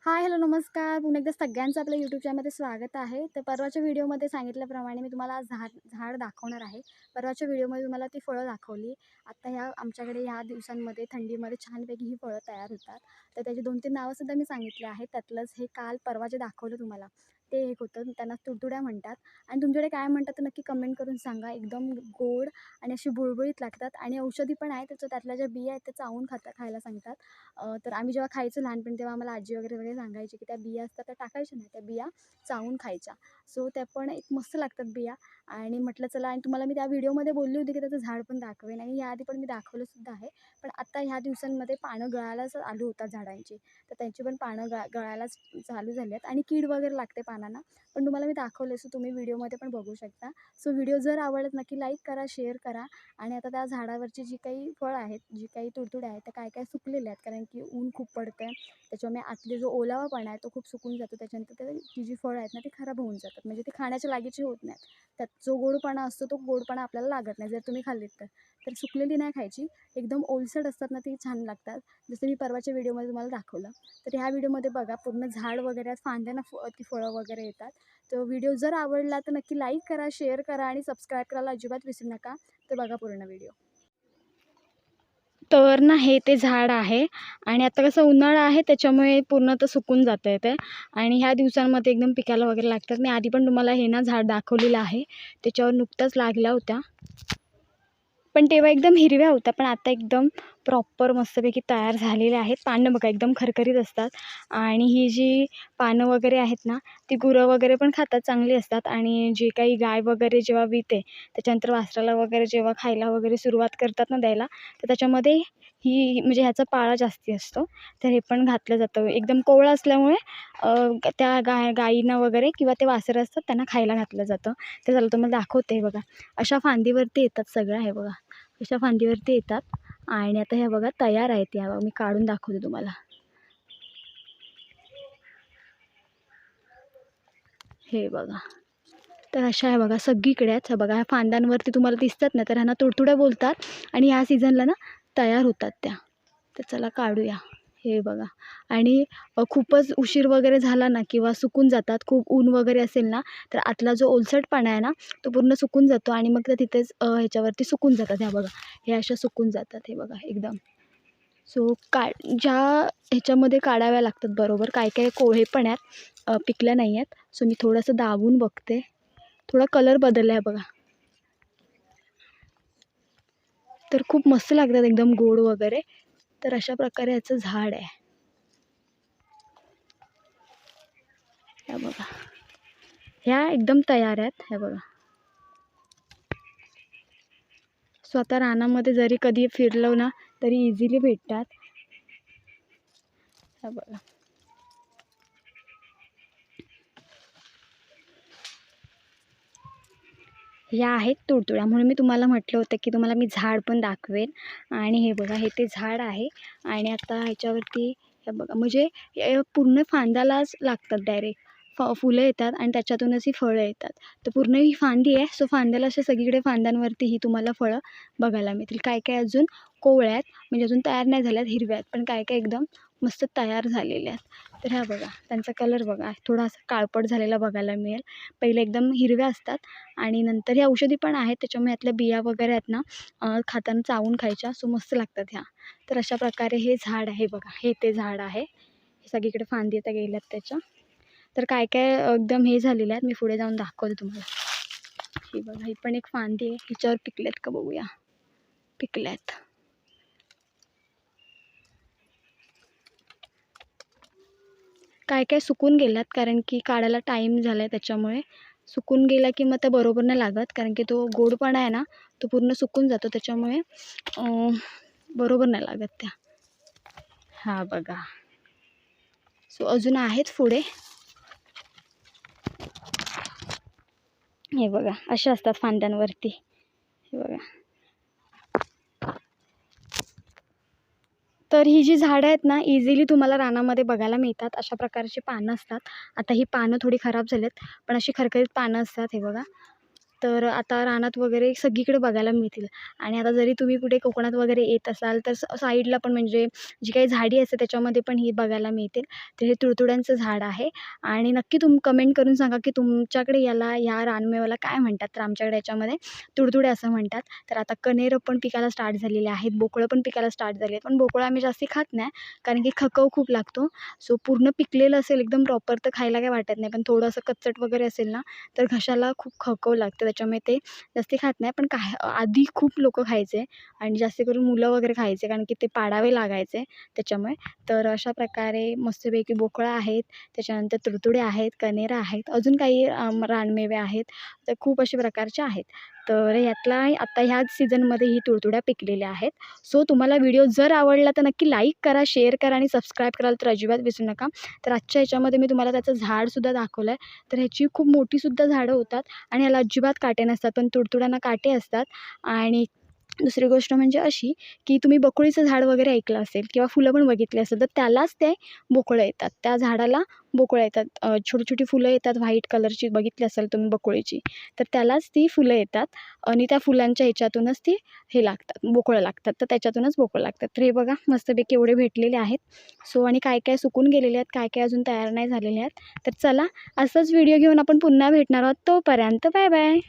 हाय, hello, नमस्कार. पुन्हा एकदा सगळ्यांचं आपल्या यूट्यूब चॅनलमध्ये स्वागत आहे. तर परवाच्या व्हिडिओमध्ये सांगितल्याप्रमाणे मी तुम्हाला आज झाड झाड दाखवणार आहे. परवाच्या व्हिडिओमध्ये तुम्हाला ती फळं दाखवली. आता आमच्याकडे ह्या दिवसांमध्ये थंडीमध्ये छानपैकी ही फळं तयार होतात. तर त्याची 2-3 नावंसुद्धा मी सांगितली आहेत. त्यातलंच हे काल परवा जे दाखवलं तुम्हाला, ते एक होतं. त्यांना तुडतुड्या म्हणतात. आणि तुमच्याकडे काय म्हणतात तर नक्की कमेंट करून सांगा. एकदम गोड आणि अशी बुळबुळीत लागतात आणि औषधी पण आहे. त्यातल्या ज्या बिया आहेत त्या चावून खायला सांगतात. तर आम्ही जेव्हा खायचो लहानपणी तेव्हा आम्हाला आजी वगैरे सांगायची की त्या बिया असतात त्या टाकायच्या नाही, त्या बिया चावून खायच्या. सो त्या पण एक मस्त लागतात बिया. आणि म्हटलं चला, आणि तुम्हाला मी त्या व्हिडिओमध्ये बोलली होती की त्याचं झाड पण दाखवेन, आणि याआधी पण मी दाखवलंसुद्धा आहे. पण आता ह्या दिवसांमध्ये पानं गळायला चालू होतात झाडांची. तर त्यांची पण पानं गळायला चालू झाली आहेत आणि कीड वगैरे लागते पानांना. पण तुम्हाला मी दाखवले, सो तुम्ही व्हिडिओमध्ये पण बघू शकता. सो व्हिडिओ जर आवडत नक्की लाईक करा, शेअर करा. आणि आता त्या झाडावरची जी काही फळं आहेत, जी काही तुडतुड्या आहेत, त्या काय सुकलेल्या आहेत, कारण की ऊन खूप पडतं आहे. त्याच्यामुळे आतले जो ओलावापणा आहे तो खूप सुकून जातो. त्याच्यानंतर ती जी फळं आहेत ना ती खराब होऊन जातात, म्हणजे ती खाण्याच्या लागीची होत नाहीत. त्यात जो गोडपणा असतो तो गोडपणा आपल्याला लागत नाही जर तुम्ही खाल्लीत तर. तर सुकलेली नाही खायची, एकदम ओलसर असतात ना ती छान लागतात. जसं मी परवाच्या व्हिडिओमध्ये तुम्हाला दाखवलं. तर ह्या व्हिडिओमध्ये बघा, पूर्ण झाड वगैरे फांद्यांना ती फळं वगैरे येतात. तर व्हिडिओ जर आवडला तर नक्की लाईक करा, शेअर करा आणि सबस्क्राईब करायला अजिबात विसरू नका. तर बघा पूर्ण व्हिडिओ. तर ना हे ते झाड आहे. आणि आता कसं उन्हाळा आहे त्याच्यामुळे पूर्ण तर सुकून जातं आहे ते. आणि ह्या दिवसांमध्ये एकदम पिकाला वगैरे लागतात. मी आधी पण तुम्हाला हे ना झाड दाखवलेलं आहे. त्याच्यावर नुकत्याच लागल्या होत्या. पण तेव्हा एकदम हिरव्या होत्या, पण आता एकदम प्रॉपर मस्तपैकी तयार झालेल्या आहेत. पानं बघा एकदम खरखरीत असतात. आणि ही जी पानं वगैरे आहेत ना, ती गुरं वगैरे पण खातात, चांगली असतात. आणि जे काही गाय वगैरे जेव्हा विते, त्याच्यानंतर वासराला वगैरे जेव्हा खायला वगैरे सुरुवात करतात ना द्यायला, तर त्याच्यामध्ये ही म्हणजे ह्याचा पाळा जास्ती असतो. तर हे पण घातलं जातं. एकदम कोवळं असल्यामुळे त्या गायींना वगैरे किंवा ते वासरं असतात त्यांना खायला घातलं जातं. ते झालं तुम्हाला दाखवते बघा. अशा फांदीवरती येतात सगळ्या, हे बघा. अशा फांदीवरती येतात. आणि आता ह्या बघा तयार आहेत, या बघा मी काढून दाखवते तुम्हाला. हे बघा. तर अशा आहे बघा सगळीकडे आहेत. हे बघा ह्या फांद्यांवरती तुम्हाला दिसतात ना, तर ह्यांना तुडतुड्या बोलतात. आणि ह्या सीझनला ना तयार होतात त्या. तर चला काढूया. हे बघा. आणि खूपच उशीर वगैरे झाला ना किंवा सुकून जातात, खूप ऊन वगैरे असेल ना, तर आतला जो ओलसरपणा आहे ना तो पूर्ण सुकून जातो. आणि मग त्या तिथेच ह्याच्यावरती सुकून जातात. ह्या बघा, हे अशा सुकून जातात, हे बघा एकदम. सो ज्या ह्याच्यामध्ये काढाव्या लागतात बरोबर, काय काय कोळे पण आहेत, पिकल्या नाही आहेत. सो मी थोडंसं दाबून बघते. थोडा कलर बदलला आहे बघा. तर खूप मस्त लागतात, एकदम गोड वगैरे. तर अशा प्रकारे ह्याचं झाड आहे. हे बघा, ह्या एकदम तयार आहेत, हे बघा. सो आता रानामध्ये जरी कधी फिरलो ना तरी इझिली भेटतात. हे बघा. ह्या आहेत तुडतुड्या, म्हणून मी तुम्हाला म्हटलं होतं की तुम्हाला मी झाड पण दाखवेन. आणि हे बघा, हे ते झाड आहे. आणि आता ह्याच्यावरती हे बघा, म्हणजे पूर्ण फांद्यालाच लागतात डायरेक्ट. फुलं येतात आणि त्याच्यातूनच ही फळं येतात. तर पूर्ण ही फांदी आहे. सो फांद्याला असे सगळीकडे फांद्यांवरती ही तुम्हाला फळं बघायला मिळतील. काय काय अजून कोवळ्या आहेत, म्हणजे अजून तयार नाही झाल्यात, हिरव्या आहेत. पण काय काय एकदम मस्त तयार झालेल्या आहेत. तर ह्या बघा, त्यांचा कलर बघा थोडासा काळपट झालेला बघायला मिळेल. पहिले एकदम हिरव्या असतात आणि नंतर ह्या औषधी पण आहेत. त्याच्यामुळे यातल्या बिया वगैरे आहेत ना, खाताना चावून खायच्या. सो मस्त लागतात ह्या. तर अशा प्रकारे हे झाड आहे बघा, हे ते झाड आहे. हे सगळीकडे फांदी आता गेल्यात त्याच्या. तर काय काय एकदम हे झालेलं आहेत, मी पुढे जाऊन दाखवते तुम्हाला. ही बघा, ही पण एक फांदी आहे. हिच्यावर पिकल्यात का बघूया. पिकल्यात. काय काय सुकून गेल्यात, कारण की काढायला टाईम झाला आहे त्याच्यामुळे. सुकून गेला की मग त्या बरोबर नाही लागत, कारण की तो गोडपणा आहे ना तो पूर्ण सुकून जातो. त्याच्यामुळे बरोबर नाही लागत त्या. हा बघा. सो अजून आहेत पुढे. हे बघा, अशा असतात फांद्यांवरती. हे बघा. तर ही जी झाडं आहेत ना इझिली तुम्हाला रानामध्ये बघायला मिळतात. अशा प्रकारची पानं असतात. आता ही पानं थोडी खराब झालीत, पण अशी खरखरीत पानं असतात, हे बघा. तर आता रानात वगैरे सगळीकडे बघायला मिळतील. आणि आता जरी तुम्ही कुठे कोकणात वगैरे येत असाल तर साईडला पण म्हणजे जी काही झाडी असते त्याच्यामध्ये पण ही बघायला मिळतील. तर हे तुडतुड्यांचं झाड आहे आणि नक्की कमेंट करून सांगा की तुमच्याकडे ह्या रानमेव्याला काय म्हणतात? तर आमच्याकडे याच्यामध्ये तुडतुडे असं म्हणतात. तर आता कण्हेरं पण पिकायला स्टार्ट झालेले आहेत, बोकळं पण पिकायला स्टार्ट झाले आहेत. पण बोकळं आम्ही जास्ती खात नाही कारण की खकव खूप लागतो. सो पूर्ण पिकलेलं असेल एकदम प्रॉपर तर खायला काही वाटत नाही. पण थोडं असं कच्चट वगैरे असेल ना तर घशाला खूप खवखव लागतं. त्याच्यामुळे ते जास्ती खात नाही. पण आधी खूप लोकं खायचे आणि जास्त करून मुलं वगैरे खायचे कारण की ते पाडावे लागायचे त्याच्यामुळे. तर अशा प्रकारे मस्तपैकी बोकळं आहेत, त्याच्यानंतर तुडतुडे आहेत, कण्हेरं आहेत, अजून काही रानमेवे आहेत. तर खूप असे प्रकारचे आहेत. तर यातला आता ह्याच सीझनमध्ये ही तुडतुड्या पिकलेल्या आहेत. सो तुम्हाला व्हिडिओ जर आवडला तर नक्की लाईक करा, शेअर करा आणि सबस्क्राईब करायला तर अजिबात विसरू नका. तर आजच्या ह्याच्यामध्ये मी तुम्हाला त्याचं झाडसुद्धा दाखवलं आहे. तर ह्याची खूप मोठीसुद्धा झाडं होतात आणि ह्याला अजिबात काटे नसतात. पण तुडतुड्यांना काटे असतात. आणि दुसरी गोष्ट म्हणजे अशी की तुम्ही बकुळीचं झाड वगैरे ऐकलं असेल किंवा फुलं पण बघितली असेल तर त्यालाच ते बोकळं येतात. त्या झाडाला बोकळं येतात. छोटी-छोटी फुलं येतात व्हाईट कलरची बघितली असेल तुम्ही बकुळीची. तर त्यालाच ती फुलं येतात आणि त्या फुलांच्या ह्याच्यातूनच ती हे लागतात, बोकळं लागतात. तर त्याच्यातूनच बोकळं लागतात. तर हे बघा मस्तपैकी एवढे भेटलेले आहेत. सो आणि काय-काय सुकून गेलेले आहेत, काय-काय अजून तयार नाही झालेले आहेत. तर चला असंच व्हिडिओ घेऊन आपण पुन्हा भेटणार आहोत. तोपर्यंत बाय बाय.